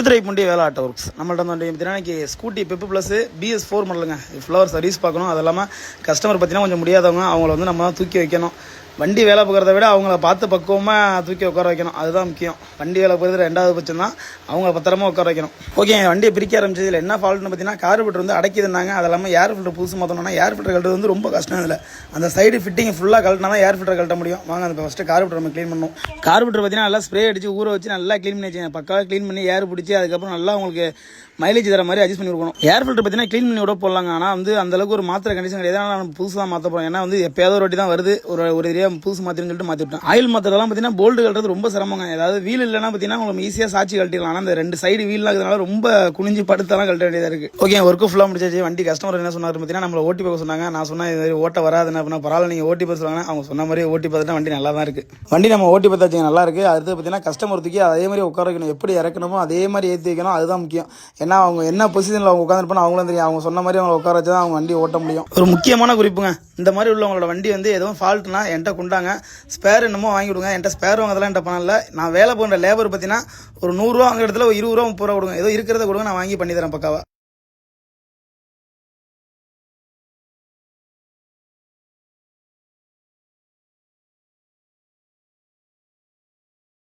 திருத்துறைப்பூண்டி வேலை auto works நம்மள்ட்ட வந்து பார்த்தீங்கன்னா ஸ்கூட்டி பெப்பு ப்ளஸ் BS4 மாடலுங்க. ஃப்ளவர் சர்வீஸ் பார்க்கணும். அது இல்லாமல் கஸ்டமர் பார்த்தீங்கன்னா கொஞ்சம் முடியாதவங்க அவங்கள வந்து நம்ம தூக்கி வைக்கணும். வண்டி வேலை பார்க்குறத விட அவங்கள பார்த்து பக்குவமாக தூக்கி உட்கார வைக்கணும். அதுதான் முக்கியம். வண்டி வேலை போகிறது ரெண்டாவது பட்சம் தான். அவங்கள பத்திரமா உட்கார வைக்கணும். ஓகே, வண்டியை பிரிக்க ஆரம்பிச்சதில் என்ன ஃபால்ட்னு பார்த்தீங்கன்னா கார்பரேட்டர் வந்து அடைக்கிதுனாங்க. அது இல்லாமல் ஏர் ஃபில்டர் புதுசு மாற்றணும்னா ஏர் ஃபில்டர் கழட்டுறது வந்து ரொம்ப கஷ்டம். இல்லை அந்த சைடு ஃபிட்டிங் ஃபுல்லாக கழட்டினா தான் ஏர் ஃபில்டர் கழட்ட முடியும். வாங்க அந்த ஃபஸ்ட்டு கார்பரேட்டர் நம்ம க்ளீன் பண்ணணும். கார்பரேட்டர் பார்த்தீங்கன்னா நல்லா ஸ்ப்ரே அடிச்சு ஊற வச்சு நல்லா க்ளீன் பண்ணி வச்சுங்க. பக்காவாக க்ளீன் பண்ணி ஏர் பிடிச்சி அதுக்கப்புறம் நல்லா உங்களுக்கு மைலேஜ் தர மாதிரி அட்ஜஸ்ட் பண்ணி கொடுக்கணும். ஏர் ஃபில்டர் பார்த்தீங்கன்னா க்ளீன் பண்ணி விட போடலாங்க. ஆனால் வந்து அந்தளவுக்கு ஒரு மாத்திர கண்டிஷன் கிடையாது. நம்ம புதுசு தான் மாற்ற போகிறோம். ஏன்னா வந்து எப்போயாவது ஒரு வாட்டி தான் வருது. ஒரு ஏரியா புதுசு மாத்திரன்னு சொல்லிட்டு மாற்றிவிட்டோம். ஆயில் மாத்திரலாம் பார்த்தீங்கன்னா போல்டு கழட்டுறது ரொம்ப சிரமங்க. ஏதாவது வீல் இல்லைன்னா பார்த்தீங்கன்னா உங்களுக்கு ஈஸியாக சாட்சி கழட்டிடலாம். ஆனால் அந்த ரெண்டு சைடு வீல் ஆகுதுனால ரொம்ப குனிஞ்சு படுத்தாலாம் கழட்ட வேண்டியதாக இருக்குது. ஓகே, ஒர்க்கு ஃபுல்லாக முடிச்சாச்சு. வண்டி கஸ்டமர் என்ன சொன்னார் பார்த்தீங்கன்னா நம்மளை ஓட்டி பார்க்க சொன்னாங்க. நான் சொன்னேன் இது மாதிரி ஓட்ட வராதுன்னு. அப்படின்னா பரவாயில்ல நீங்கள் ஓட்டி பார்த்து சொல்லுவாங்க. அவங்க சொன்ன மாதிரி ஓட்டி பார்த்துட்டா வண்டி நல்லா தான் இருக்குது. வண்டி நம்ம ஓட்டி பார்த்தாச்சு நல்லா இருக்குது. அடுத்து பார்த்தீங்கன்னா கஸ்டமர் தூக்கி அதே மாதிரி உட்கார வைக்கணும். எப்படி இறக்கணுமோ அதே மாதிரி ஏற்றி வைக்கணும். அதுதான் முக்கியம். ஏன்னா அவங்க என்ன பொசிஷனில் அவங்க உட்காந்துருப்பாங்க அவங்களும் தெரியும். அவங்க சொன்ன மாதிரி அவங்க உட்கார வச்சு தான் அவங்க வண்டி ஓட்ட முடியும். ஒரு முக்கியமான குறிப்புங்க, இந்த மாதிரி உள்ளவங்களோட வண்டி வந்து எதுவும் ஃபால்ட்னா என்கிட்ட கொண்டாங்க. ஸ்பேர் என்னமோ வாங்கி கொடுங்க. என்கிட்ட ஸ்பேர் வாங்கதெல்லாம் என்கிட்ட பணம் இல்லை. நான் வேலை போன்ற லேபர் பார்த்தீங்கன்னா ஒரு 100 ரூபா வாங்குற இடத்துல ஒரு 20 ரூபா 30 ரூபா கொடுங்க. ஏதோ இருக்கிறத கொடுங்க, நான் வாங்கி பண்ணி தரேன் பக்காவா.